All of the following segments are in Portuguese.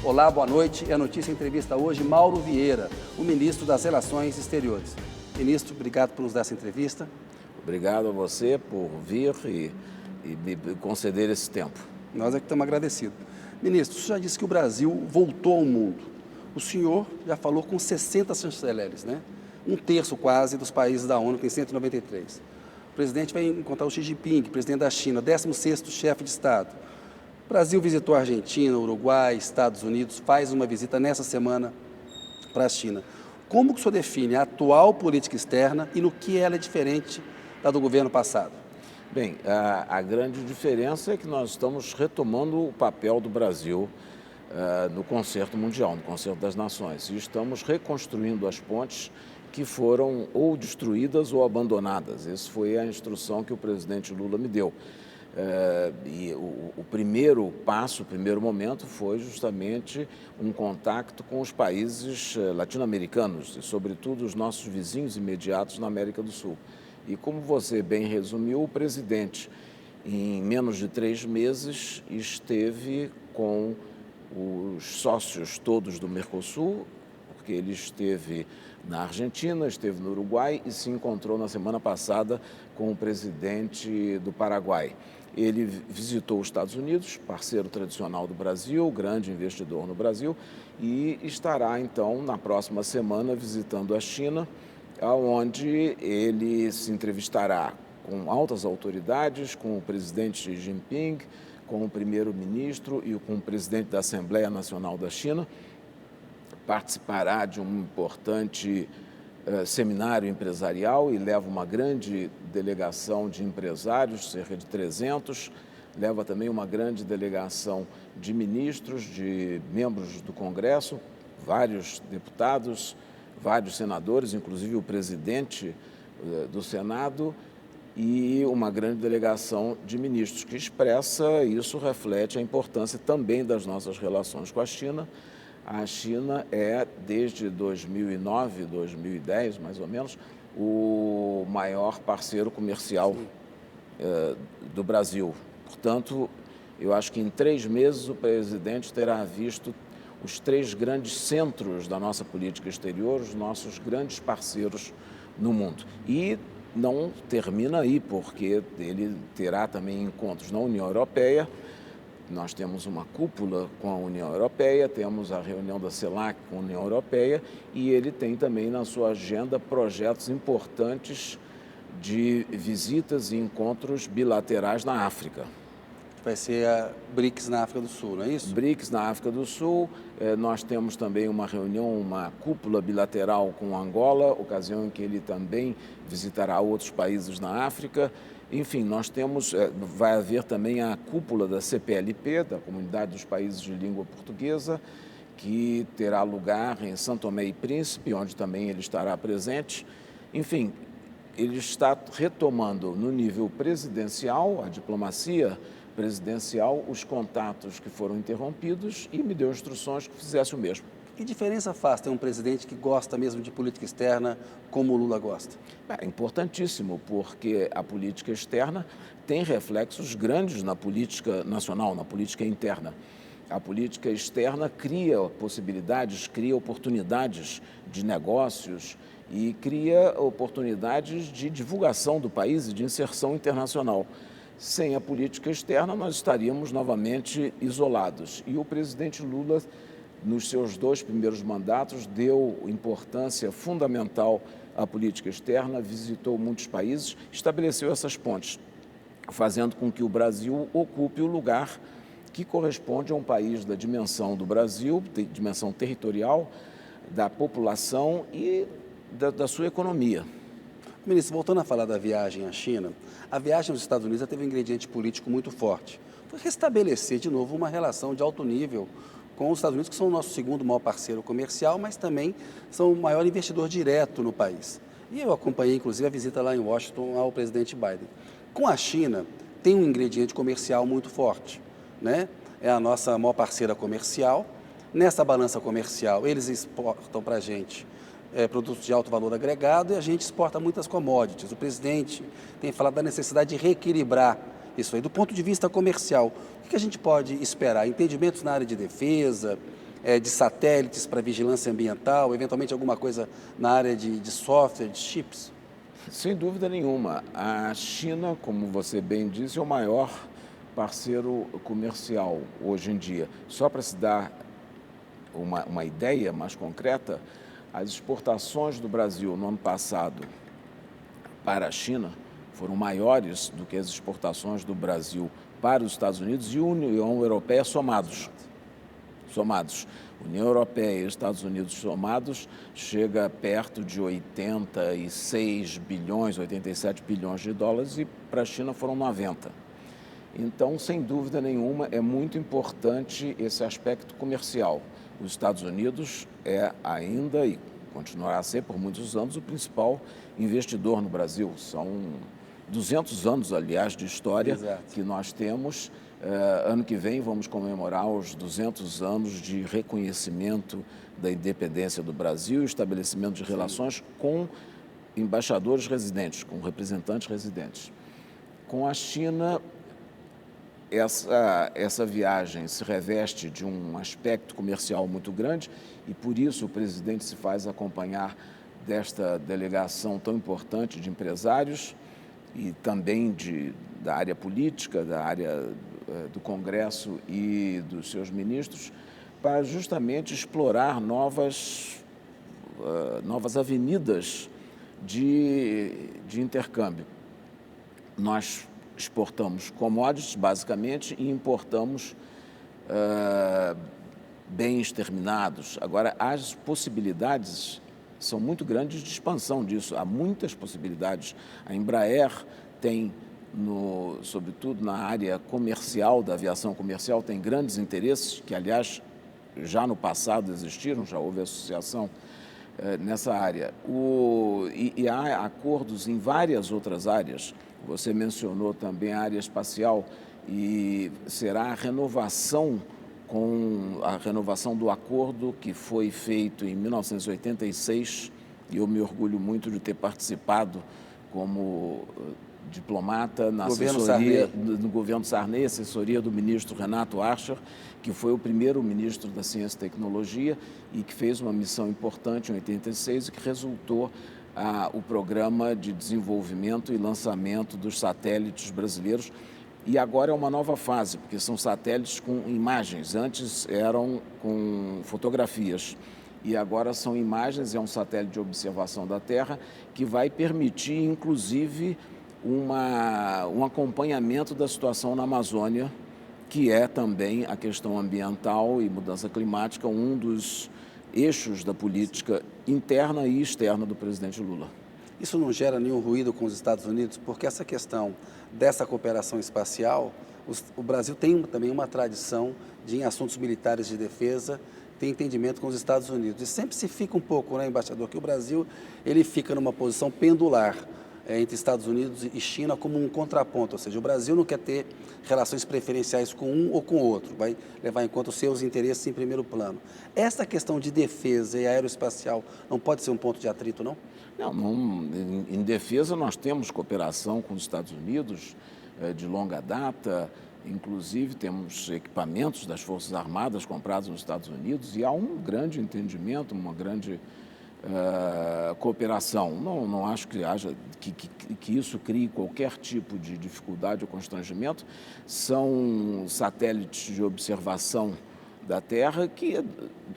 Olá, boa noite. É a notícia entrevista hoje Mauro Vieira, o ministro das Relações Exteriores. Ministro, obrigado por nos dar essa entrevista. Obrigado a você por vir e me conceder esse tempo. Nós é que estamos agradecidos. Ministro, o senhor já disse que o Brasil voltou ao mundo. O senhor já falou com 60 chanceleres, né? Um terço quase dos países da ONU, tem 193. O presidente vai encontrar o Xi Jinping, presidente da China, 16º chefe de Estado. O Brasil visitou a Argentina, Uruguai, Estados Unidos, faz uma visita nessa semana para a China. Como que o senhor define a atual política externa e no que ela é diferente da do governo passado? Bem, a grande diferença é que nós estamos retomando o papel do Brasil no Concerto Mundial, no Concerto das Nações, e estamos reconstruindo as pontes que foram ou destruídas ou abandonadas. Essa foi a instrução que o presidente Lula me deu. E o primeiro passo, o primeiro momento foi justamente um contato com os países latino-americanos e, sobretudo, os nossos vizinhos imediatos na América do Sul. E como você bem resumiu, o presidente, em menos de 3 meses, esteve com os sócios todos do Mercosul, porque ele esteve na Argentina, esteve no Uruguai e se encontrou na semana passada com o presidente do Paraguai. Ele visitou os Estados Unidos, parceiro tradicional do Brasil, grande investidor no Brasil, e estará, então, na próxima semana visitando a China, onde ele se entrevistará com altas autoridades, com o presidente Xi Jinping, com o primeiro-ministro e com o presidente da Assembleia Nacional da China. Participará de um importante seminário empresarial e leva uma grande delegação de empresários, cerca de 300, leva também uma grande delegação de ministros, de membros do Congresso, vários deputados, vários senadores, inclusive o presidente do Senado, e uma grande delegação de ministros, que expressa, isso reflete a importância também das nossas relações com a China. A China é, desde 2009, 2010, mais ou menos, o maior parceiro comercial do Brasil. Portanto, eu acho que em 3 meses o presidente terá visto os 3 grandes centros da nossa política exterior, os nossos grandes parceiros no mundo. E não termina aí, porque ele terá também encontros na União Europeia. Nós temos uma cúpula com a União Europeia, temos a reunião da CELAC com a União Europeia e ele tem também na sua agenda projetos importantes de visitas e encontros bilaterais na África. Vai ser a BRICS na África do Sul, não é isso? BRICS na África do Sul. Nós temos também uma reunião, uma cúpula bilateral com Angola, ocasião em que ele também visitará outros países na África. Enfim, nós temos, vai haver também a cúpula da CPLP, da Comunidade dos Países de Língua Portuguesa, que terá lugar em São Tomé e Príncipe, onde também ele estará presente. Enfim, ele está retomando no nível presidencial, a diplomacia presidencial, os contatos que foram interrompidos e me deu instruções que fizesse o mesmo. Que diferença faz ter um presidente que gosta mesmo de política externa como o Lula gosta? É importantíssimo, porque a política externa tem reflexos grandes na política nacional, na política interna. A política externa cria possibilidades, cria oportunidades de negócios e cria oportunidades de divulgação do país e de inserção internacional. Sem a política externa, nós estaríamos novamente isolados. E o presidente Lula, nos seus 2 primeiros mandatos, deu importância fundamental à política externa, visitou muitos países, estabeleceu essas pontes, fazendo com que o Brasil ocupe o lugar que corresponde a um país da dimensão do Brasil, dimensão territorial, da população e da sua economia. Ministro, voltando a falar da viagem à China, a viagem aos Estados Unidos teve um ingrediente político muito forte. Foi restabelecer de novo uma relação de alto nível com os Estados Unidos, que são o nosso segundo maior parceiro comercial, mas também são o maior investidor direto no país. E eu acompanhei, inclusive, a visita lá em Washington ao presidente Biden. Com a China, tem um ingrediente comercial muito forte, né? É a nossa maior parceira comercial. Nessa balança comercial, eles exportam para a gente produtos de alto valor agregado e a gente exporta muitas commodities. O presidente tem falado da necessidade de reequilibrar isso aí. Do ponto de vista comercial, o que a gente pode esperar? Entendimentos na área de defesa, de satélites para vigilância ambiental, eventualmente alguma coisa na área de software, de chips? Sem dúvida nenhuma. A China, como você bem disse, é o maior parceiro comercial hoje em dia. Só para se dar uma ideia mais concreta, as exportações do Brasil no ano passado para a China foram maiores do que as exportações do Brasil para os Estados Unidos e União Europeia somados. União Europeia e Estados Unidos somados chega perto de 86 bilhões, 87 bilhões de dólares e para a China foram 90. Então, sem dúvida nenhuma, é muito importante esse aspecto comercial. Os Estados Unidos é ainda e continuará a ser por muitos anos o principal investidor no Brasil. São 200 anos, aliás, de história Exato. que nós temos. Ano que vem vamos comemorar os 200 anos de reconhecimento da independência do Brasil e estabelecimento de relações com embaixadores residentes, com representantes residentes. Com a China, essa viagem se reveste de um aspecto comercial muito grande e por isso o presidente se faz acompanhar desta delegação tão importante de empresários e também da área política, da área do Congresso e dos seus ministros, para justamente explorar novas avenidas de intercâmbio. Nós exportamos commodities, basicamente, e importamos bens terminados. Agora, as possibilidades são muito grandes de expansão disso. Há muitas possibilidades. A Embraer tem, sobretudo na área comercial, da aviação comercial, tem grandes interesses, que, aliás, já no passado existiram, já houve associação nessa área. E há acordos em várias outras áreas. Você mencionou também a área espacial e será a renovação do acordo que foi feito em 1986 e eu me orgulho muito de ter participado como diplomata na assessoria do governo Sarney, assessoria do ministro Renato Archer, que foi o primeiro ministro da Ciência e Tecnologia e que fez uma missão importante em 86 e que resultou o programa de desenvolvimento e lançamento dos satélites brasileiros. E agora é uma nova fase, porque são satélites com imagens. Antes eram com fotografias. E agora são imagens, é um satélite de observação da Terra que vai permitir, inclusive, um acompanhamento da situação na Amazônia, que é também a questão ambiental e mudança climática, um dos eixos da política interna e externa do presidente Lula. Isso não gera nenhum ruído com os Estados Unidos, porque essa questão dessa cooperação espacial, o Brasil tem também uma tradição em assuntos militares de defesa, tem entendimento com os Estados Unidos. E sempre se fica um pouco, né, embaixador, que o Brasil ele fica numa posição pendular entre Estados Unidos e China como um contraponto, ou seja, o Brasil não quer ter relações preferenciais com um ou com o outro, vai levar em conta os seus interesses em primeiro plano. Essa questão de defesa e aeroespacial não pode ser um ponto de atrito, não? Não, em defesa nós temos cooperação com os Estados Unidos de longa data, inclusive temos equipamentos das Forças Armadas comprados nos Estados Unidos e há um grande entendimento, uma grande cooperação. Não acho que haja que isso crie qualquer tipo de dificuldade ou constrangimento. São satélites de observação da Terra que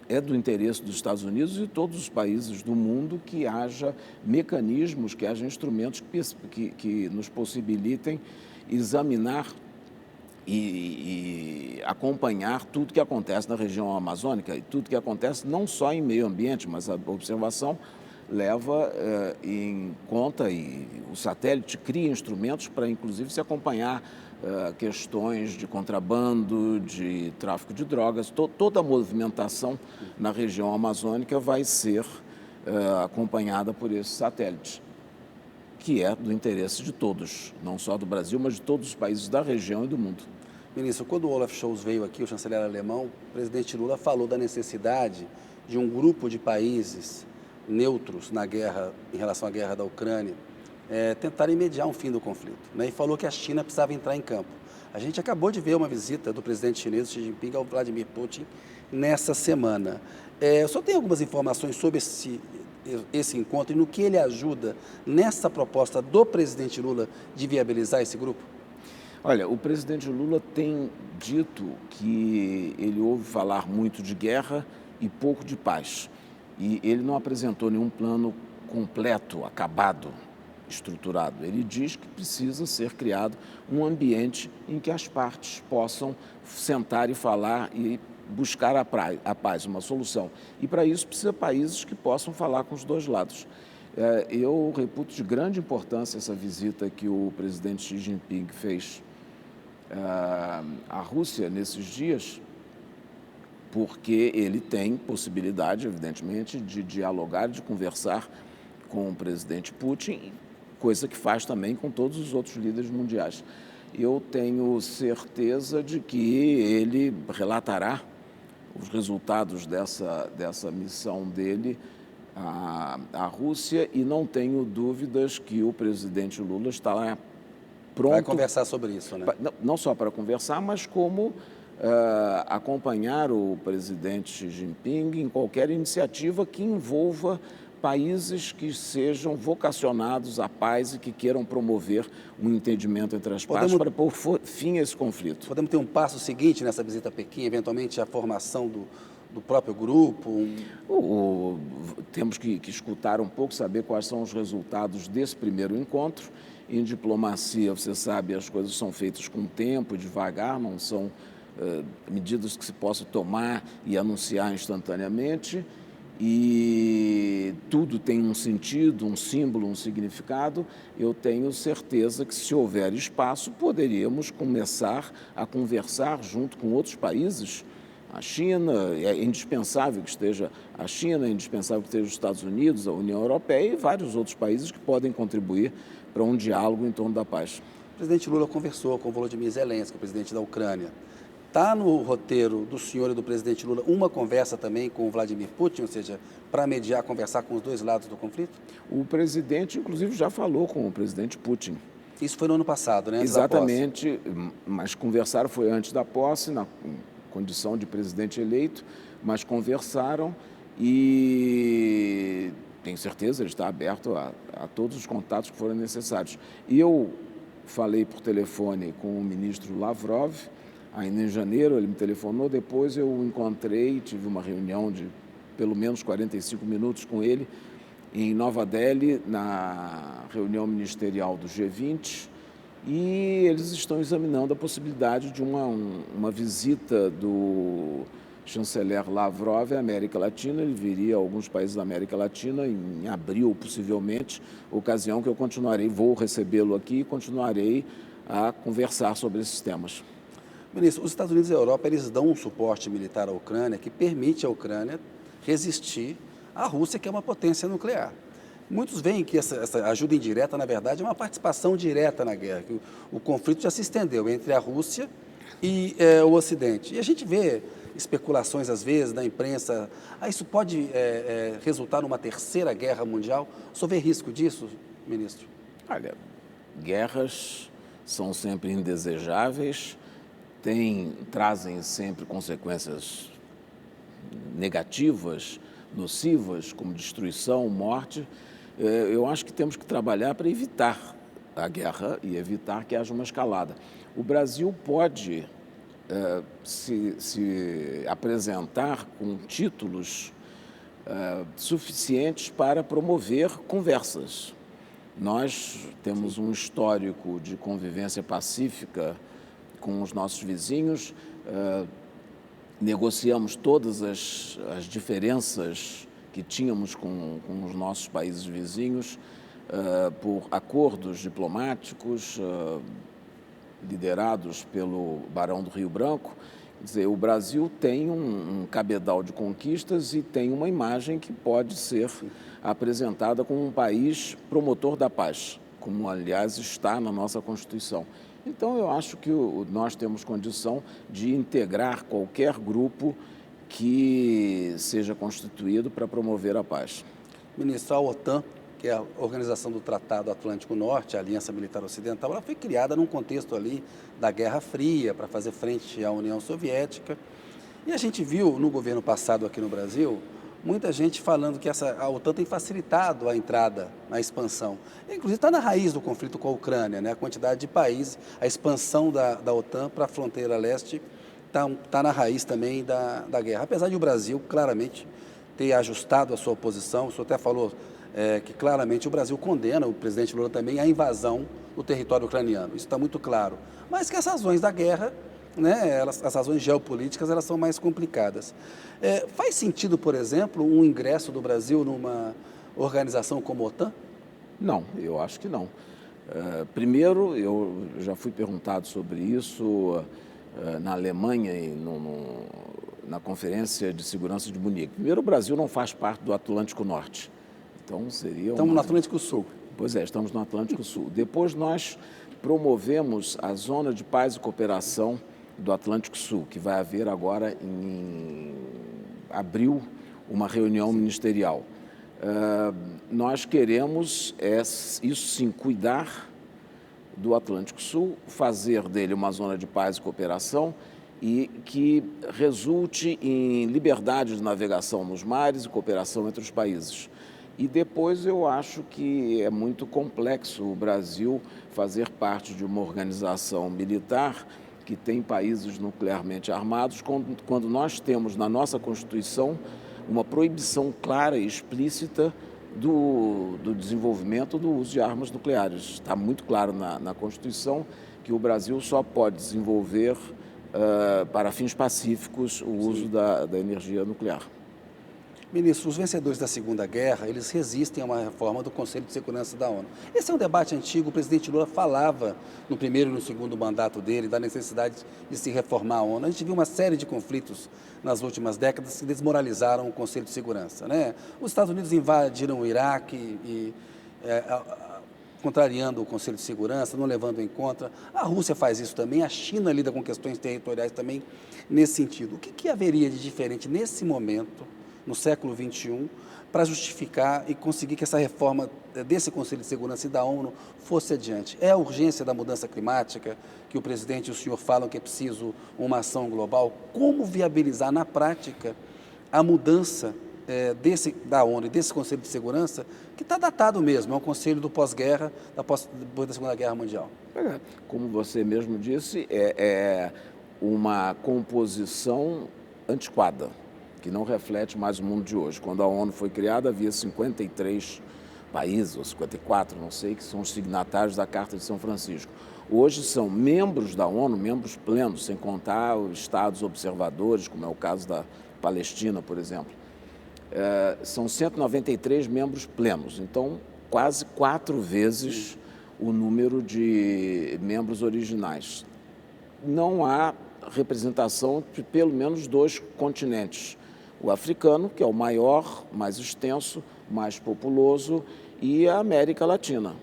é do interesse dos Estados Unidos e todos os países do mundo que haja mecanismos, que haja instrumentos que nos possibilitem examinar e acompanhar tudo que acontece na região amazônica e tudo que acontece não só em meio ambiente, mas a observação leva em conta e o satélite cria instrumentos para, inclusive, se acompanhar questões de contrabando, de tráfico de drogas. Toda a movimentação na região amazônica vai ser acompanhada por esses satélites, que é do interesse de todos, não só do Brasil, mas de todos os países da região e do mundo. Ministro, quando o Olaf Scholz veio aqui, o chanceler alemão, o presidente Lula falou da necessidade de um grupo de países neutros na guerra, em relação à guerra da Ucrânia, tentarem mediar um fim do conflito, né? E falou que a China precisava entrar em campo. A gente acabou de ver uma visita do presidente chinês, Xi Jinping, ao Vladimir Putin nessa semana. O senhor tem algumas informações sobre esse encontro e no que ele ajuda nessa proposta do presidente Lula de viabilizar esse grupo? Olha, o presidente Lula tem dito que ele ouve falar muito de guerra e pouco de paz. E ele não apresentou nenhum plano completo, acabado, estruturado. Ele diz que precisa ser criado um ambiente em que as partes possam sentar e falar e buscar a paz, uma solução. E para isso precisa países que possam falar com os dois lados. Eu reputo de grande importância essa visita que o presidente Xi Jinping fez à Rússia nesses dias, porque ele tem possibilidade, evidentemente, de dialogar, de conversar com o presidente Putin, coisa que faz também com todos os outros líderes mundiais. Eu tenho certeza de que ele relatará os resultados dessa missão dele à Rússia e não tenho dúvidas que o presidente Lula está pronto... Vai conversar sobre isso, né? Não só para conversar, mas como acompanhar o presidente Xi Jinping em qualquer iniciativa que envolva países que sejam vocacionados à paz e que queiram promover um entendimento entre as partes para pôr fim a esse conflito. Podemos ter um passo seguinte nessa visita a Pequim, eventualmente a formação do próprio grupo? Temos que escutar um pouco, saber quais são os resultados desse primeiro encontro. Em diplomacia, você sabe, as coisas são feitas com tempo, devagar, não são medidas que se possa tomar e anunciar instantaneamente. E tudo tem um sentido, um símbolo, um significado. Eu tenho certeza que, se houver espaço, poderíamos começar a conversar junto com outros países. A China, é indispensável que esteja a China, é indispensável que esteja os Estados Unidos, a União Europeia e vários outros países que podem contribuir para um diálogo em torno da paz. O presidente Lula conversou com o Volodymyr Zelensky, o presidente da Ucrânia. Está no roteiro do senhor e do presidente Lula uma conversa também com o Vladimir Putin, ou seja, para mediar, conversar com os dois lados do conflito? O presidente, inclusive, já falou com o presidente Putin. Isso foi no ano passado, né? Exatamente, mas conversaram, foi antes da posse, na condição de presidente eleito, mas conversaram e tenho certeza, ele está aberto a todos os contatos que forem necessários. E eu falei por telefone com o ministro Lavrov, ainda em janeiro, ele me telefonou, depois eu o encontrei, tive uma reunião de pelo menos 45 minutos com ele em Nova Delhi, na reunião ministerial do G20, e eles estão examinando a possibilidade de uma visita do chanceler Lavrov à América Latina. Ele viria a alguns países da América Latina em abril, possivelmente, ocasião que eu vou recebê-lo aqui e continuarei a conversar sobre esses temas. Ministro, os Estados Unidos e a Europa, eles dão um suporte militar à Ucrânia que permite à Ucrânia resistir à Rússia, que é uma potência nuclear. Muitos veem que essa ajuda indireta, na verdade, é uma participação direta na guerra, que o conflito já se estendeu entre a Rússia e o Ocidente. E a gente vê especulações, às vezes, na imprensa, isso pode resultar numa terceira guerra mundial? O senhor vê risco disso, ministro? Olha, guerras são sempre indesejáveis, trazem sempre consequências negativas, nocivas, como destruição, morte. Eu acho que temos que trabalhar para evitar a guerra e evitar que haja uma escalada. O Brasil pode se apresentar com títulos suficientes para promover conversas. Nós temos um histórico de convivência pacífica com os nossos vizinhos, negociamos todas as diferenças que tínhamos com os nossos países vizinhos por acordos diplomáticos liderados pelo Barão do Rio Branco. Quer dizer, o Brasil tem um cabedal de conquistas e tem uma imagem que pode ser apresentada como um país promotor da paz, como, aliás, está na nossa Constituição. Então, eu acho que nós temos condição de integrar qualquer grupo que seja constituído para promover a paz. Ministro, a OTAN, que é a Organização do Tratado Atlântico Norte, a Aliança Militar Ocidental, ela foi criada num contexto ali da Guerra Fria para fazer frente à União Soviética. E a gente viu no governo passado aqui no Brasil, muita gente falando que a OTAN tem facilitado a entrada, a expansão. Inclusive está na raiz do conflito com a Ucrânia, né? A quantidade de países, a expansão da OTAN para a fronteira leste está na raiz também da guerra. Apesar de o Brasil claramente ter ajustado a sua posição, o senhor até falou que claramente o Brasil condena, o presidente Lula também, a invasão do território ucraniano. Isso está muito claro. Mas que as razões da guerra, né, as razões geopolíticas, elas são mais complicadas. Faz sentido, por exemplo, um ingresso do Brasil numa organização como a OTAN? Não, eu acho que não. Primeiro, eu já fui perguntado sobre isso na Alemanha e na Conferência de Segurança de Munique. Primeiro, o Brasil não faz parte do Atlântico Norte. Então, seria Estamos no Atlântico Sul. Pois é, estamos no Atlântico Sul. Depois, nós promovemos a Zona de Paz e Cooperação do Atlântico Sul, que vai haver agora em abril uma reunião ministerial. Nós queremos, isso sim, cuidar do Atlântico Sul, fazer dele uma zona de paz e cooperação e que resulte em liberdade de navegação nos mares e cooperação entre os países. E depois eu acho que é muito complexo o Brasil fazer parte de uma organização militar que tem países nuclearmente armados, quando nós temos na nossa Constituição uma proibição clara e explícita do desenvolvimento do uso de armas nucleares. Está muito claro na Constituição que o Brasil só pode desenvolver para fins pacíficos o uso da energia nuclear. Ministro, os vencedores da Segunda Guerra, eles resistem a uma reforma do Conselho de Segurança da ONU. Esse é um debate antigo, o presidente Lula falava no primeiro e no segundo mandato dele da necessidade de se reformar a ONU. A gente viu uma série de conflitos nas últimas décadas que desmoralizaram o Conselho de Segurança, né? Os Estados Unidos invadiram o Iraque contrariando o Conselho de Segurança, não levando em conta. A Rússia faz isso também, a China lida com questões territoriais também nesse sentido. O que haveria de diferente nesse momento, no século XXI, para justificar e conseguir que essa reforma desse Conselho de Segurança e da ONU fosse adiante? É a urgência da mudança climática, que o presidente e o senhor falam que é preciso uma ação global? Como viabilizar na prática a mudança da ONU e desse Conselho de Segurança, que está datado mesmo, é um conselho do pós-guerra, depois da Segunda Guerra Mundial? Como você mesmo disse, é uma composição antiquada, que não reflete mais o mundo de hoje. Quando a ONU foi criada, havia 53 países, ou 54, não sei, que são os signatários da Carta de São Francisco. Hoje são membros da ONU, membros plenos, sem contar os estados observadores, como é o caso da Palestina, por exemplo. São 193 membros plenos, então quase 4 vezes o número de membros originais. Não há representação de pelo menos 2 continentes. O africano, que é o maior, mais extenso, mais populoso, e a América Latina.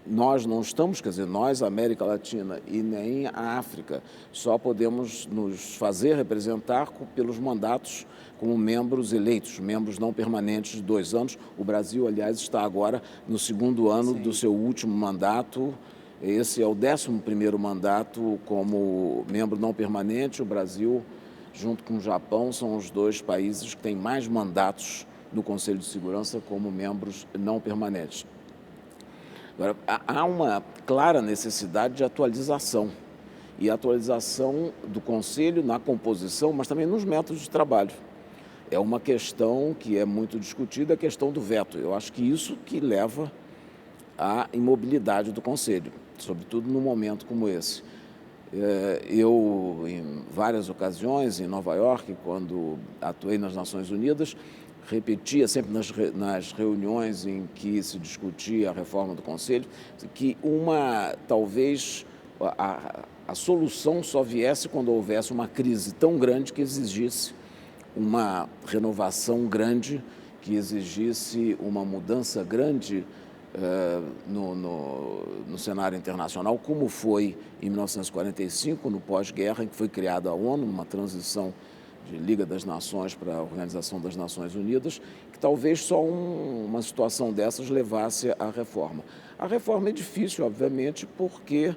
Nós não estamos, quer dizer, nós, a América Latina, e nem a África, só podemos nos fazer representar pelos mandatos como membros eleitos, membros não permanentes de 2 anos. O Brasil, aliás, está agora no 2º ano do seu último mandato. Esse é o 11º mandato como membro não permanente. O Brasil, junto com o Japão, são os 2 países que têm mais mandatos no Conselho de Segurança como membros não permanentes. Agora, há uma clara necessidade de atualização, e atualização do Conselho na composição, mas também nos métodos de trabalho. É uma questão que é muito discutida, a questão do veto. Eu acho que isso que leva à imobilidade do Conselho, sobretudo num momento como esse. Eu, em várias ocasiões, em Nova York, quando atuei nas Nações Unidas, repetia sempre nas reuniões em que se discutia a reforma do Conselho, que talvez a solução só viesse quando houvesse uma crise tão grande que exigisse uma renovação grande, que exigisse uma mudança grande no cenário internacional, como foi em 1945, no pós-guerra, em que foi criada a ONU, uma transição de Liga das Nações para a Organização das Nações Unidas, que talvez só uma situação dessas levasse à reforma. A reforma é difícil, obviamente, porque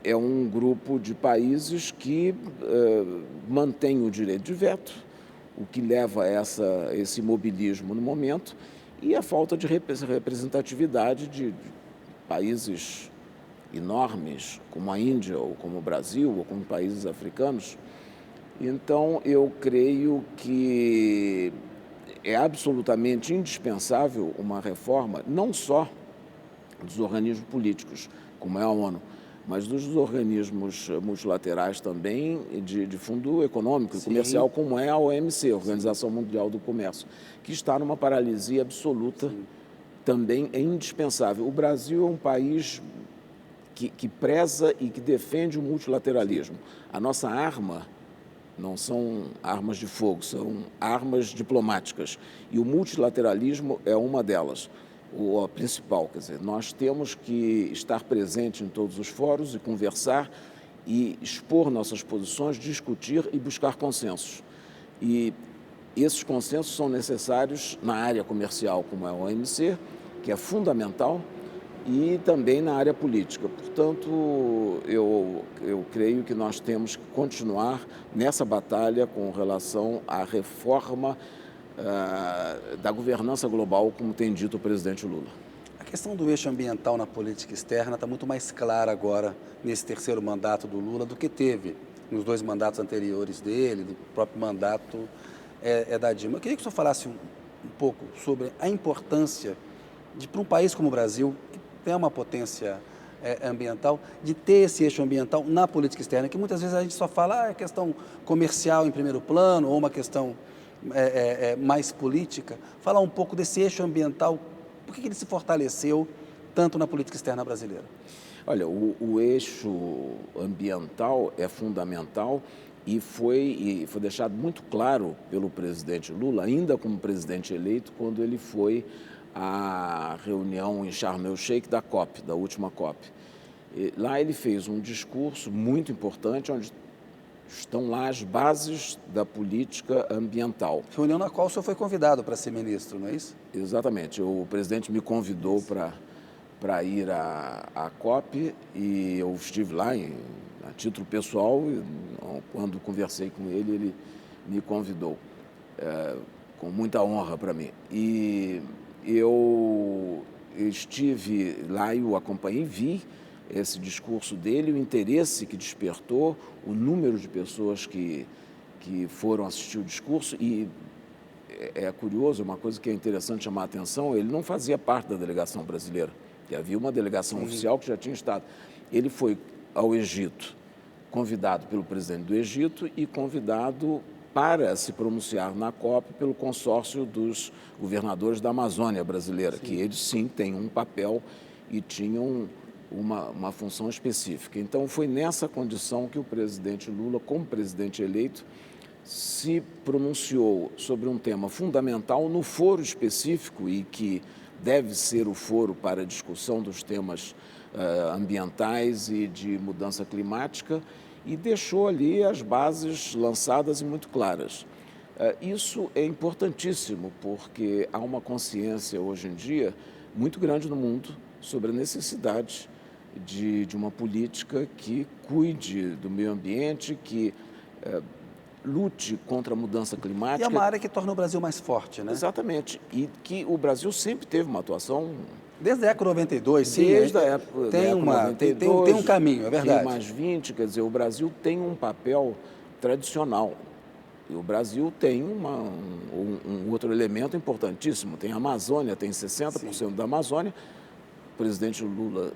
é um grupo de países que mantém o direito de veto, o que leva a esse imobilismo no momento, e a falta de representatividade de países enormes, como a Índia, ou como o Brasil, ou como países africanos. Então, eu creio que é absolutamente indispensável uma reforma, não só dos organismos políticos, como é a ONU, mas dos organismos multilaterais também, de fundo econômico e comercial, como é a OMC, a Organização Mundial do Comércio, que está numa paralisia absoluta. Sim. Também é indispensável. O Brasil é um país que preza e que defende o multilateralismo. A nossa arma não são armas de fogo, são armas diplomáticas. E o multilateralismo é uma delas, a principal. Quer dizer, nós temos que estar presente em todos os fóruns e conversar e expor nossas posições, discutir e buscar consensos. E esses consensos são necessários na área comercial, como é a OMC, que é fundamental, e também na área política. Portanto, eu creio que nós temos que continuar nessa batalha com relação à reforma da governança global, como tem dito o presidente Lula. A questão do eixo ambiental na política externa está muito mais clara agora, nesse terceiro mandato do Lula, do que teve nos 2 mandatos anteriores dele, do próprio mandato da Dilma. Eu queria que o senhor falasse um pouco sobre a importância para um país como o Brasil, que tem uma potência ambiental, de ter esse eixo ambiental na política externa, que muitas vezes a gente só fala questão comercial em primeiro plano, ou uma questão mais política. Falar um pouco desse eixo ambiental, por que ele se fortaleceu tanto na política externa brasileira? Olha, o eixo ambiental é fundamental e foi deixado muito claro pelo presidente Lula, ainda como presidente eleito, quando ele foi à reunião em Sharm el-Sheikh da COP, da última COP. E lá ele fez um discurso muito importante, onde estão lá as bases da política ambiental. Reunião na qual o senhor foi convidado para ser ministro, não é isso? Exatamente. O presidente me convidou para ir à COP e eu estive lá a título pessoal. E, quando conversei com ele, ele me convidou, com muita honra para mim. E eu estive lá e o acompanhei, vi esse discurso dele, o interesse que despertou, o número de pessoas que foram assistir o discurso. E é curioso, uma coisa que é interessante chamar a atenção, ele não fazia parte da delegação brasileira, que havia uma delegação oficial que já tinha estado. Ele foi ao Egito, convidado pelo presidente do Egito e convidado para se pronunciar na COP pelo consórcio dos governadores da Amazônia brasileira, que eles sim têm um papel e tinham uma função específica. Então, foi nessa condição que o presidente Lula, como presidente eleito, se pronunciou sobre um tema fundamental no foro específico e que deve ser o foro para a discussão dos temas ambientais e de mudança climática, e deixou ali as bases lançadas e muito claras. Isso é importantíssimo, porque há uma consciência hoje em dia muito grande no mundo sobre a necessidade de uma política que cuide do meio ambiente, que lute contra a mudança climática. E é uma área que torna o Brasil mais forte, né? Exatamente. E que o Brasil sempre teve uma atuação... Desde a época 92, sim. Desde a época tem 92, tem um caminho, é verdade. Tem mais 20, quer dizer, o Brasil tem um papel tradicional. E o Brasil tem um outro elemento importantíssimo. Tem a Amazônia, tem 60% da Amazônia. O presidente Lula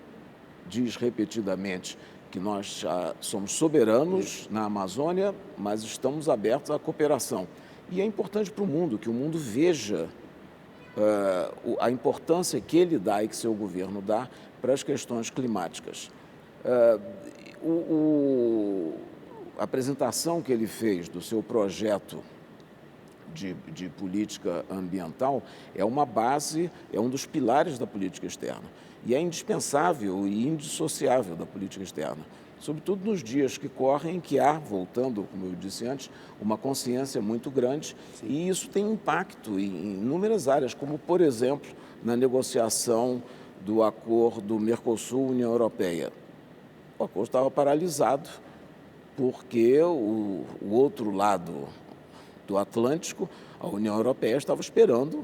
diz repetidamente que nós já somos soberanos na Amazônia, mas estamos abertos à cooperação. E é importante para o mundo, que o mundo veja a importância que ele dá e que seu governo dá para as questões climáticas. A apresentação que ele fez do seu projeto de política ambiental é uma base, é um dos pilares da política externa. E é indispensável e indissociável da política externa, sobretudo nos dias que correm, em que há, voltando, como eu disse antes, uma consciência muito grande. Sim. E isso tem impacto em inúmeras áreas, como, por exemplo, na negociação do acordo Mercosul-União Europeia. O acordo estava paralisado porque o outro lado do Atlântico, a União Europeia, estava esperando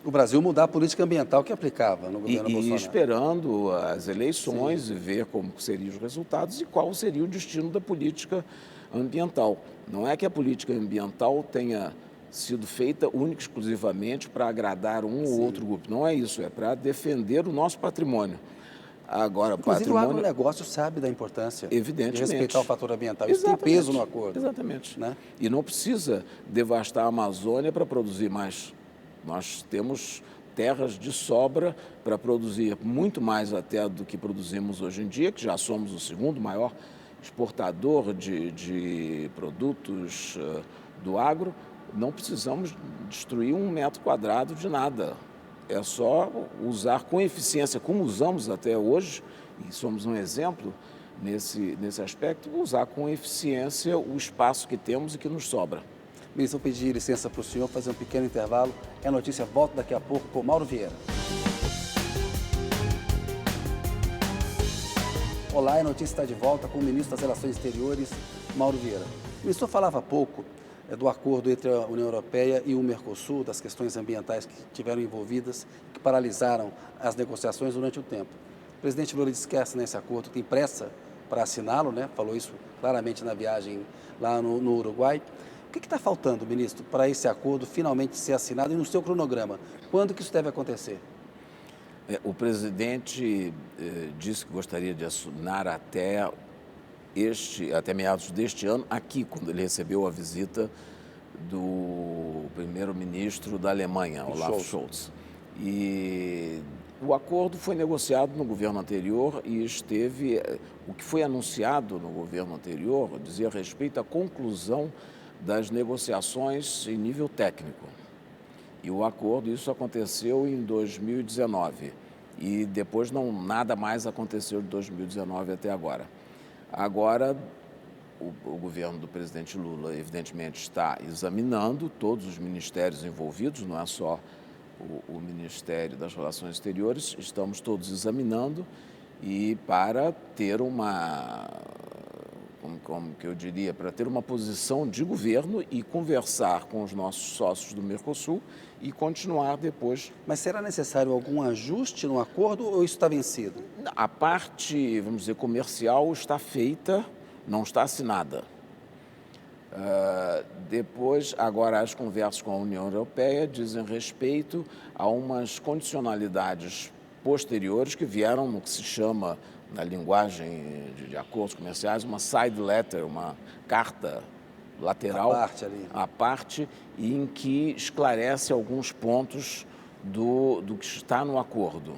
O Brasil mudar a política ambiental que aplicava no governo e Bolsonaro. esperando as eleições Sim. e ver como seriam os resultados e qual seria o destino da política ambiental. Não é que a política ambiental tenha sido feita única e exclusivamente para agradar um ou outro grupo. Não é isso, é para defender o nosso patrimônio. Agora, Inclusive, o patrimônio, agronegócio sabe da importância de evidentemente. respeitar o fator ambiental. Isso tem peso no acordo. Exatamente. Né? E não precisa devastar a Amazônia para produzir mais. Nós temos terras de sobra para produzir muito mais até do que produzimos hoje em dia, que já somos o segundo maior exportador de produtos do agro. Não precisamos destruir 1 metro quadrado de nada. É só usar com eficiência, como usamos até hoje, e somos um exemplo nesse aspecto, usar com eficiência o espaço que temos e que nos sobra. Ministro, vou pedir licença para o senhor fazer um pequeno intervalo. A notícia volta daqui a pouco com Mauro Vieira. Olá, a notícia está de volta com o ministro das Relações Exteriores, Mauro Vieira. O ministro falava há pouco do acordo entre a União Europeia e o Mercosul, das questões ambientais que tiveram envolvidas, que paralisaram as negociações durante o tempo. O presidente Lula disse que assinar esse acordo, tem pressa para assiná-lo, né? Falou isso claramente na viagem lá no Uruguai. O que está faltando, ministro, para esse acordo finalmente ser assinado e no seu cronograma? Quando que isso deve acontecer? O presidente disse que gostaria de assinar até meados deste ano, aqui, quando ele recebeu a visita do primeiro-ministro da Alemanha, Olaf Scholz. E o acordo foi negociado no governo anterior e o que foi anunciado no governo anterior dizia respeito à conclusão das negociações em nível técnico. E o acordo, isso aconteceu em 2019. E depois nada mais aconteceu de 2019 até agora. Agora, o governo do presidente Lula, evidentemente, está examinando todos os ministérios envolvidos, não é só o Ministério das Relações Exteriores, estamos todos examinando e para ter como que eu diria, para ter uma posição de governo e conversar com os nossos sócios do Mercosul e continuar depois. Mas será necessário algum ajuste no acordo ou isso está vencido? A parte, vamos dizer, comercial está feita, não está assinada. Depois, agora, as conversas com a União Europeia dizem respeito a umas condicionalidades posteriores que vieram no que se chama, na linguagem de acordos comerciais, uma side letter, uma carta lateral, à parte em que esclarece alguns pontos do que está no acordo.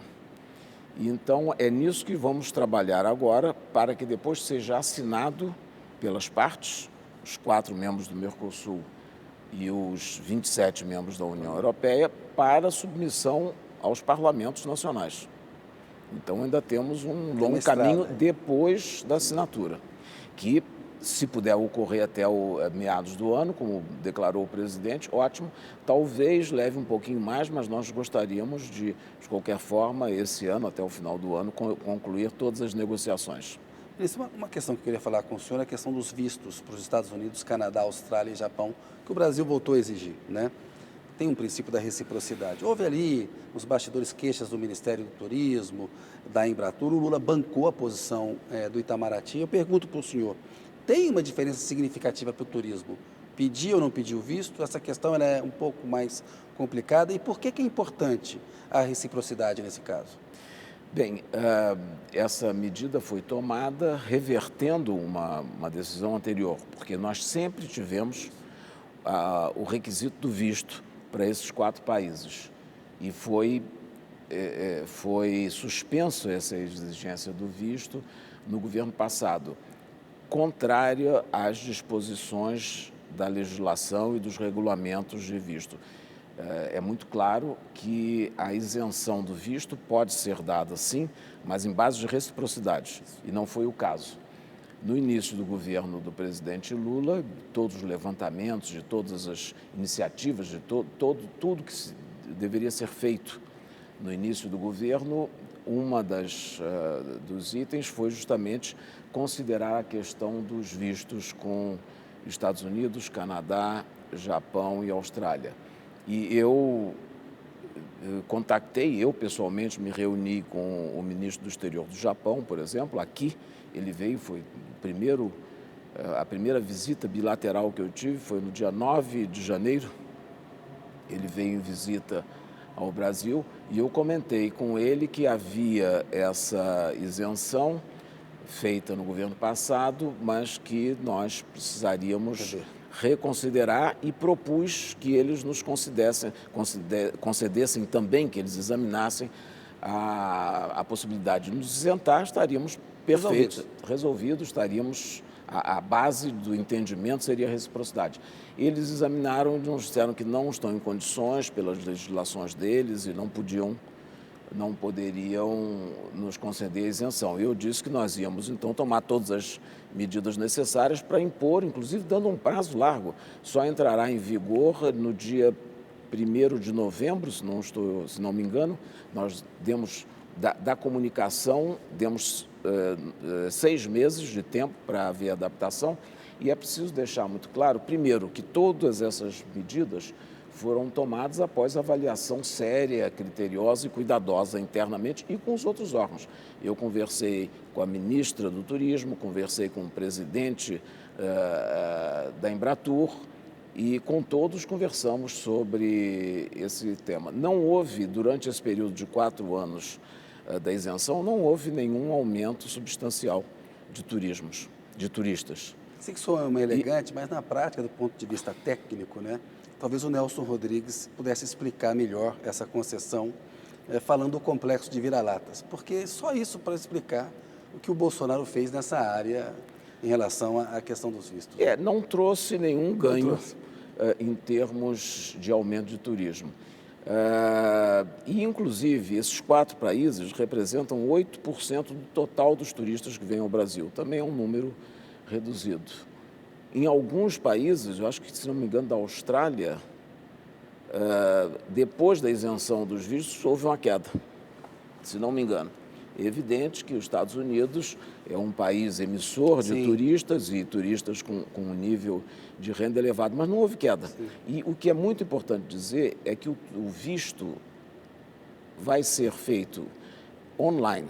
Então, é nisso que vamos trabalhar agora para que depois seja assinado pelas partes, os 4 membros do Mercosul e os 27 membros da União Europeia, para submissão aos parlamentos nacionais. Então, ainda temos um longo caminho depois da assinatura, que, se puder ocorrer até meados do ano, como declarou o presidente, ótimo. Talvez leve um pouquinho mais, mas nós gostaríamos de qualquer forma, esse ano, até o final do ano, concluir todas as negociações. Uma questão que eu queria falar com o senhor é a questão dos vistos para os Estados Unidos, Canadá, Austrália e Japão, que o Brasil voltou a exigir, né? Tem um princípio da reciprocidade. Houve ali, nos bastidores, queixas do Ministério do Turismo, da Embratur. O Lula bancou a posição do Itamaraty. Eu pergunto para o senhor, tem uma diferença significativa para o turismo? Pedir ou não pedir o visto? Essa questão ela é um pouco mais complicada. E por que é importante a reciprocidade nesse caso? Bem, essa medida foi tomada revertendo uma decisão anterior, porque nós sempre tivemos o requisito do visto para esses 4 países. E foi suspenso essa exigência do visto no governo passado, contrária às disposições da legislação e dos regulamentos de visto. É muito claro que a isenção do visto pode ser dada, sim, mas em base de reciprocidade, e não foi o caso. No início do governo do presidente Lula, todos os levantamentos, de todas as iniciativas, de tudo que deveria ser feito no início do governo, dos itens foi justamente considerar a questão dos vistos com Estados Unidos, Canadá, Japão e Austrália. E eu pessoalmente me reuni com o ministro do Exterior do Japão, por exemplo, aqui. Ele veio, a primeira visita bilateral que eu tive foi no dia 9 de janeiro. Ele veio em visita ao Brasil e eu comentei com ele que havia essa isenção feita no governo passado, mas que nós precisaríamos reconsiderar, e propus que eles nos concedessem também, que eles examinassem a possibilidade de nos isentar. Estaríamos perfeitos, resolvidos, estaríamos... A base do entendimento seria a reciprocidade. Eles examinaram e nos disseram que não estão em condições, pelas legislações deles, e não poderiam nos conceder a isenção. Eu disse que nós íamos, então, tomar todas as medidas necessárias para impor, inclusive dando um prazo largo. Só entrará em vigor no dia 1º de novembro, se não me engano. Nós demos, da comunicação, demos 6 meses de tempo para haver adaptação, e é preciso deixar muito claro, primeiro, que todas essas medidas foram tomadas após avaliação séria, criteriosa e cuidadosa internamente e com os outros órgãos. Eu conversei com a ministra do Turismo, conversei com o presidente da Embratur, e com todos conversamos sobre esse tema. Não houve, durante esse período de 4 anos da isenção, não houve nenhum aumento substancial de turistas. Sei que sou uma elegante, mas na prática, do ponto de vista técnico, né, talvez o Nelson Rodrigues pudesse explicar melhor essa concessão, falando do complexo de vira-latas, porque só isso para explicar o que o Bolsonaro fez nessa área em relação à questão dos vistos. Não trouxe nenhum ganho em termos de aumento de turismo. E, inclusive, esses 4 países representam 8% do total dos turistas que vêm ao Brasil. Também é um número reduzido. Em alguns países, eu acho que, se não me engano, da Austrália, depois da isenção dos vistos, houve uma queda, se não me engano. É evidente que os Estados Unidos é um país emissor de turistas, e turistas com um nível de renda elevado, mas não houve queda. Sim. E o que é muito importante dizer é que o visto vai ser feito online.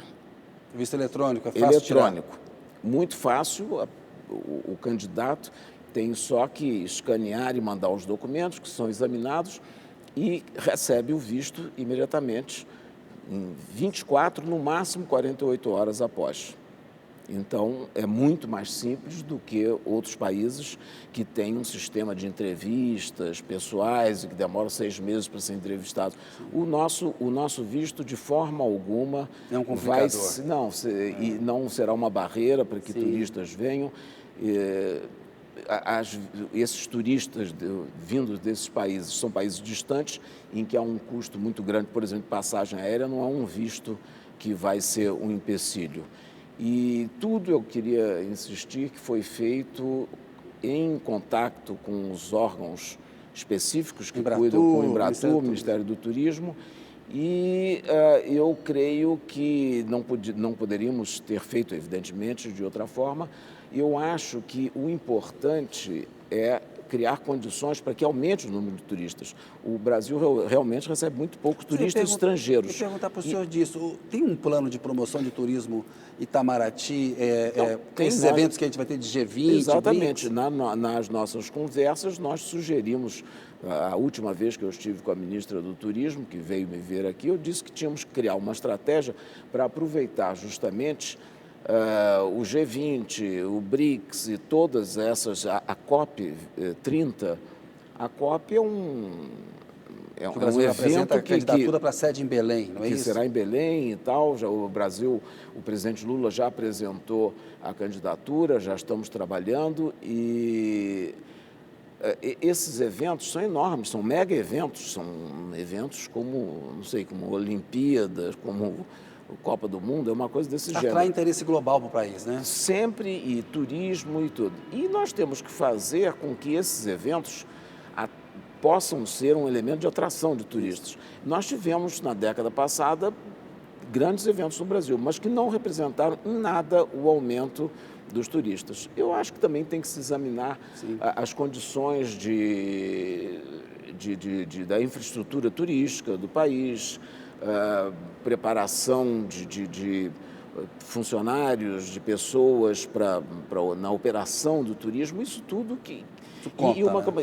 O visto eletrônico, é fácil eletrônico. Tirar. Muito fácil. O candidato tem só que escanear e mandar os documentos, que são examinados, e recebe o visto imediatamente, em 24, no máximo 48 horas após. Então, é muito mais simples do que outros países que têm um sistema de entrevistas pessoais e que demoram 6 meses para ser entrevistado. O nosso visto, de forma alguma, é um complicador. E não será uma barreira para que turistas venham. Esses turistas vindos desses países são países distantes, em que há um custo muito grande, por exemplo, de passagem aérea. Não é um visto que vai ser um empecilho. E tudo, eu queria insistir, que foi feito em contato com os órgãos específicos que cuidam, com o Embratur, Ministério do Turismo, e eu creio que não poderíamos ter feito, evidentemente, de outra forma. Eu acho que o importante é criar condições para que aumente o número de turistas. O Brasil realmente recebe muito poucos turistas estrangeiros. Vou perguntar para o senhor disso. Tem um plano de promoção de turismo Itamaraty, com esses eventos que a gente vai ter de G20? Exatamente. Nas nossas conversas, nós sugerimos, a última vez que eu estive com a ministra do Turismo, que veio me ver aqui, eu disse que tínhamos que criar uma estratégia para aproveitar justamente o G20, o BRICS e todas essas, a COP30. A COP é um evento a candidatura para a sede em Belém, não é isso? Que será em Belém e tal. O Brasil, o presidente Lula já apresentou a candidatura, já estamos trabalhando, e esses eventos são enormes, são mega eventos, são eventos como, não sei, como Olimpíadas, como Copa do Mundo, é uma coisa desse gênero. Atrai interesse global para o país, né? Sempre, e turismo e tudo. E nós temos que fazer com que esses eventos possam ser um elemento de atração de turistas. Nós tivemos, na década passada, grandes eventos no Brasil, mas que não representaram em nada o aumento dos turistas. Eu acho que também tem que se examinar as condições da infraestrutura turística do país, preparação de funcionários, de pessoas na operação do turismo, isso tudo que...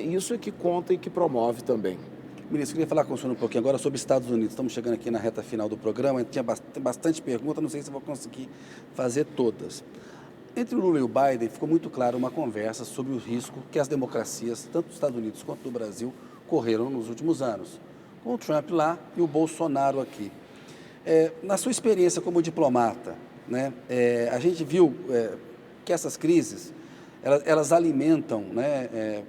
Isso é que conta e que promove também. Ministro, eu queria falar com o senhor um pouquinho agora sobre Estados Unidos. Estamos chegando aqui na reta final do programa, tem bastante pergunta, não sei se eu vou conseguir fazer todas. Entre o Lula e o Biden, ficou muito claro uma conversa sobre o risco que as democracias, tanto dos Estados Unidos quanto do Brasil, correram nos últimos anos, com o Trump lá e o Bolsonaro aqui. Na sua experiência como diplomata, né, a gente viu que essas crises, elas alimentam, né,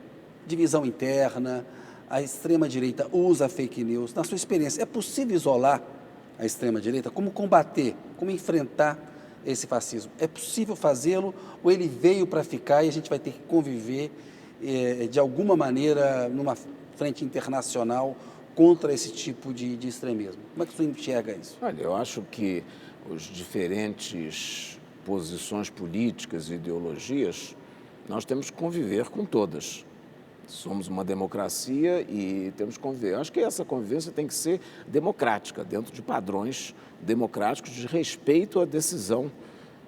divisão interna, a extrema-direita usa fake news. Na sua experiência, é possível isolar a extrema-direita? Como combater, como enfrentar esse fascismo? É possível fazê-lo ou ele veio para ficar e a gente vai ter que conviver de alguma maneira numa frente internacional contra esse tipo de extremismo? Como é que o senhor enxerga isso? Olha, eu acho que as diferentes posições políticas e ideologias, nós temos que conviver com todas. Somos uma democracia e temos que conviver. Eu acho que essa convivência tem que ser democrática, dentro de padrões democráticos de respeito à decisão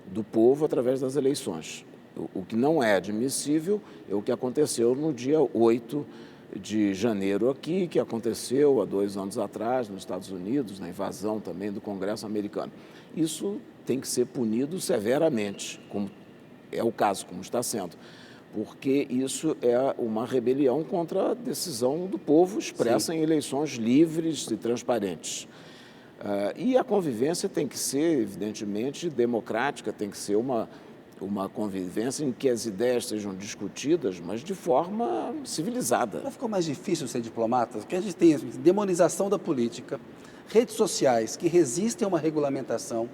do povo através das eleições. O que não é admissível é o que aconteceu no dia 8 de janeiro aqui, que aconteceu há 2 anos atrás nos Estados Unidos, na invasão também do Congresso americano. Isso tem que ser punido severamente, como é o caso, como está sendo, porque isso é uma rebelião contra a decisão do povo expressa em eleições livres e transparentes. E a convivência tem que ser, evidentemente, democrática, tem que ser uma convivência em que as ideias sejam discutidas, mas de forma civilizada. Não ficou mais difícil ser diplomata? Porque a gente tem assim, demonização da política, redes sociais que resistem a uma regulamentação,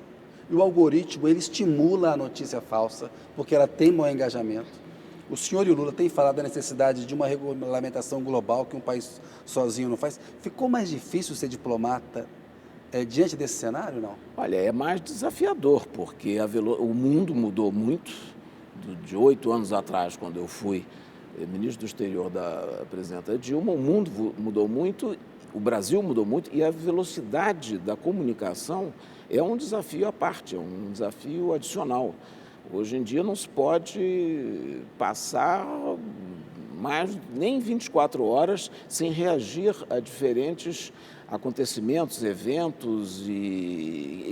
e o algoritmo ele estimula a notícia falsa, porque ela tem mau engajamento. O senhor e o Lula têm falado da necessidade de uma regulamentação global que um país sozinho não faz. Ficou mais difícil ser diplomata diante desse cenário, não? Olha, é mais desafiador, porque o mundo mudou muito. De 8 anos atrás, quando eu fui ministro do Exterior da presidenta Dilma, o mundo mudou muito, o Brasil mudou muito e a velocidade da comunicação é um desafio à parte, é um desafio adicional. Hoje em dia não se pode passar nem 24 horas sem reagir a diferentes acontecimentos, eventos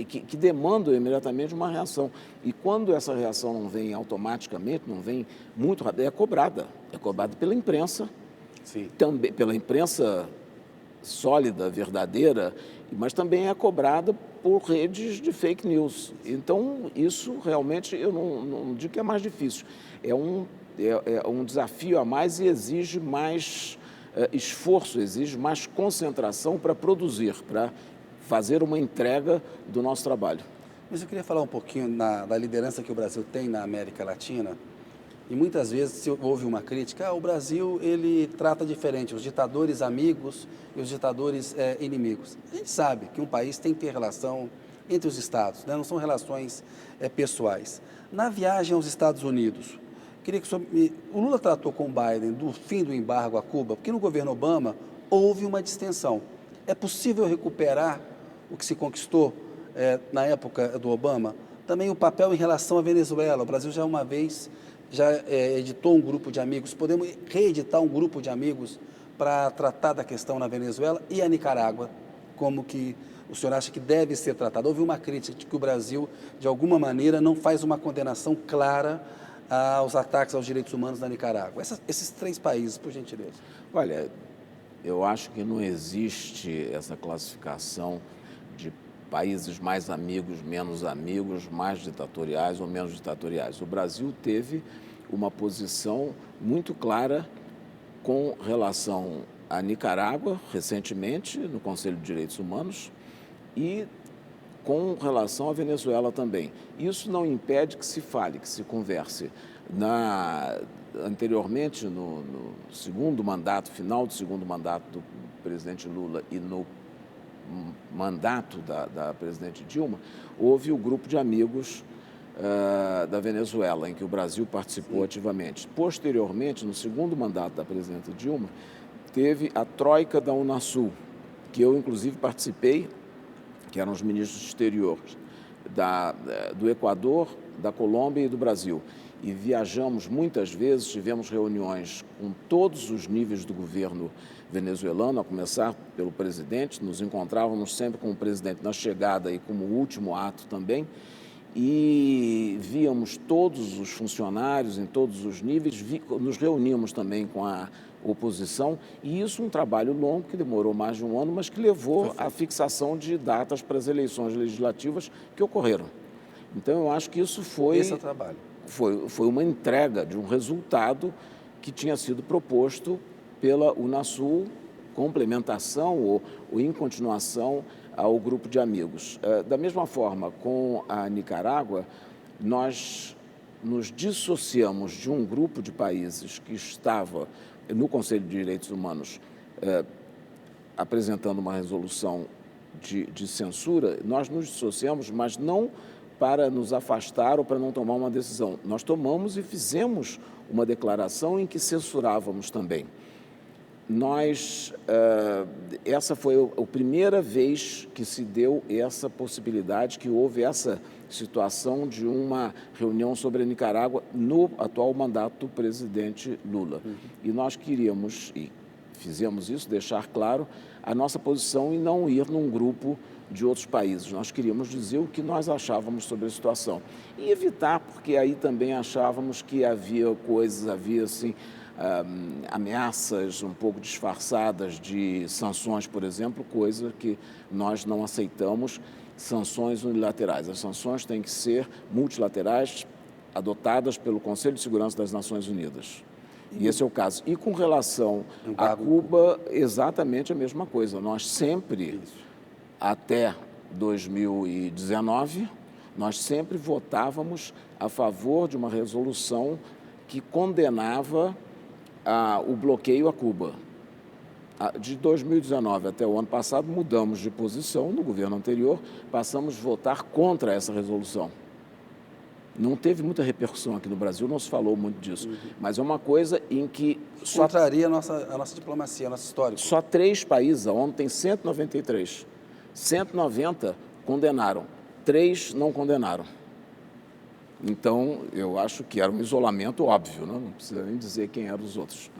que demandam imediatamente uma reação. E quando essa reação não vem automaticamente, não vem muito rápido, é cobrada pela imprensa, também pela imprensa sólida, verdadeira, mas também é cobrada por redes de fake news. Então, isso realmente, eu não digo que é mais difícil, é um desafio a mais e exige mais esforço, exige mais concentração para produzir, para fazer uma entrega do nosso trabalho. Mas eu queria falar um pouquinho da liderança que o Brasil tem na América Latina. E muitas vezes houve uma crítica, o Brasil ele trata diferente os ditadores amigos e os ditadores inimigos. A gente sabe que um país tem que ter relação entre os estados, né? Não são relações pessoais. Na viagem aos Estados Unidos, queria que o Lula tratou com o Biden do fim do embargo a Cuba, porque no governo Obama houve uma distensão. É possível recuperar o que se conquistou na época do Obama? Também o papel em relação à Venezuela. O Brasil já uma vez editou um grupo de amigos. Podemos reeditar um grupo de amigos para tratar da questão na Venezuela e a Nicarágua, como que o senhor acha que deve ser tratado? Houve uma crítica de que o Brasil, de alguma maneira, não faz uma condenação clara aos ataques aos direitos humanos na Nicarágua. Esses 3 países, por gentileza. Olha, eu acho que não existe essa classificação de países mais amigos, mais ditatoriais ou menos ditatoriais. O Brasil teve uma posição muito clara com relação à Nicarágua, recentemente, no Conselho de Direitos Humanos, e com relação à Venezuela também. Isso não impede que se fale, que se converse, Anteriormente, no segundo mandato, final do segundo mandato do presidente Lula e no mandato da presidente Dilma, houve o grupo de amigos da Venezuela, em que o Brasil participou ativamente. Posteriormente, no segundo mandato da presidenta Dilma, teve a Troika da Unasul, que eu, inclusive, participei, que eram os ministros exteriores do Equador, da Colômbia e do Brasil. E viajamos muitas vezes, tivemos reuniões com todos os níveis do governo venezuelano, a começar pelo presidente, nos encontrávamos sempre com o presidente na chegada e como último ato também, e víamos todos os funcionários em todos os níveis, nos reuníamos também com a oposição, e isso um trabalho longo que demorou mais de um ano, mas que levou à fixação de datas para as eleições legislativas que ocorreram. Então, eu acho que isso foi... Esse é o trabalho. Foi uma entrega de um resultado que tinha sido proposto pela Unasul, complementação ou em continuação ao grupo de amigos. Da mesma forma, com a Nicarágua, nós nos dissociamos de um grupo de países que estava no Conselho de Direitos Humanos apresentando uma resolução de censura. Nós nos dissociamos, mas não para nos afastar ou para não tomar uma decisão. Nós tomamos e fizemos uma declaração em que censurávamos também. Essa foi a primeira vez que se deu essa possibilidade, que houve essa situação de uma reunião sobre a Nicarágua no atual mandato do presidente Lula. E nós queríamos, e fizemos isso, deixar claro a nossa posição e não ir num grupo de outros países. Nós queríamos dizer o que nós achávamos sobre a situação. E evitar, porque aí também achávamos que havia assim, ameaças um pouco disfarçadas de sanções, por exemplo, coisa que nós não aceitamos, sanções unilaterais. As sanções têm que ser multilaterais, adotadas pelo Conselho de Segurança das Nações Unidas. E esse é o caso. E com relação a Cuba, exatamente a mesma coisa. Nós sempre... Até 2019, nós sempre votávamos a favor de uma resolução que condenava o bloqueio a Cuba. De 2019 até o ano passado, mudamos de posição no governo anterior, passamos a votar contra essa resolução. Não teve muita repercussão aqui no Brasil, não se falou muito disso, mas é uma coisa em que... Contraria a nossa diplomacia, a nossa história. Só 3 países, a ONU tem 193. 190 condenaram, 3 não condenaram. Então, eu acho que era um isolamento óbvio, não precisa nem dizer quem eram os outros.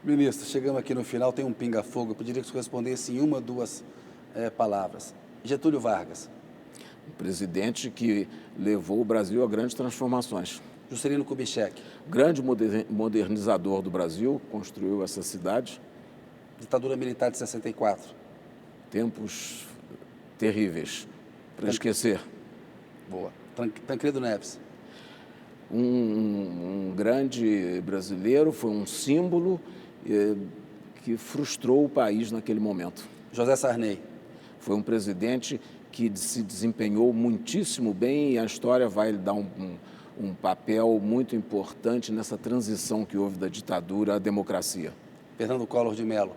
Ministro, chegamos aqui no final, tem um pinga-fogo, eu pediria que você respondesse em uma ou duas palavras. Getúlio Vargas. Um presidente que levou o Brasil a grandes transformações. Juscelino Kubitschek. Grande modernizador do Brasil, construiu essa cidade. Ditadura militar de 64. Tempos terríveis, para esquecer. Boa. Tancredo Neves. Um grande brasileiro, foi um símbolo que frustrou o país naquele momento. José Sarney. Foi um presidente que se desempenhou muitíssimo bem e a história vai lhe dar um papel muito importante nessa transição que houve da ditadura à democracia. Fernando Collor de Mello.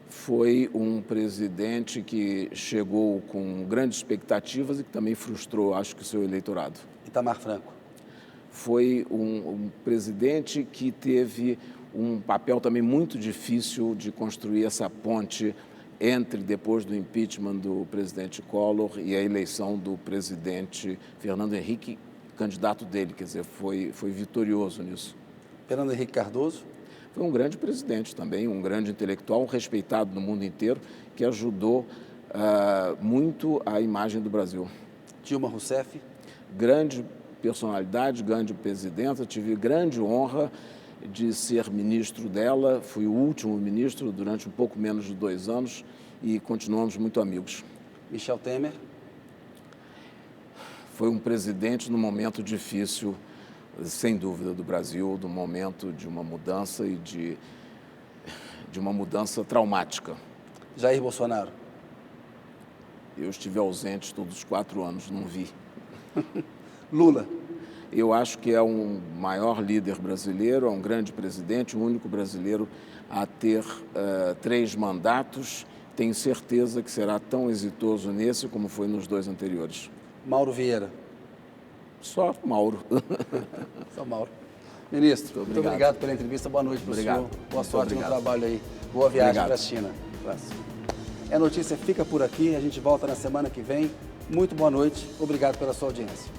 Foi um presidente que chegou com grandes expectativas e que também frustrou, acho que, o seu eleitorado. Itamar Franco. Foi um presidente que teve um papel também muito difícil de construir essa ponte entre, depois do impeachment do presidente Collor e a eleição do presidente Fernando Henrique, candidato dele, quer dizer, foi vitorioso nisso. Fernando Henrique Cardoso. Foi um grande presidente também, um grande intelectual, respeitado no mundo inteiro, que ajudou muito a imagem do Brasil. Dilma Rousseff. Grande personalidade, grande presidenta, tive grande honra de ser ministro dela, fui o último ministro durante um pouco menos de 2 anos e continuamos muito amigos. Michel Temer. Foi um presidente num momento difícil, sem dúvida, do Brasil, do momento de uma mudança e de uma mudança traumática. Jair Bolsonaro. Eu estive ausente todos os 4 anos, não vi. Lula. Eu acho que é um maior líder brasileiro, é um grande presidente, o único brasileiro a ter 3 mandatos. Tenho certeza que será tão exitoso nesse como foi nos 2 anteriores. Mauro Vieira. Só Mauro. Só Mauro. Ministro, muito obrigado pela entrevista. Boa noite para o senhor. Boa sorte no trabalho aí. Boa viagem para a China. É Notícia fica por aqui. A gente volta na semana que vem. Muito boa noite. Obrigado pela sua audiência.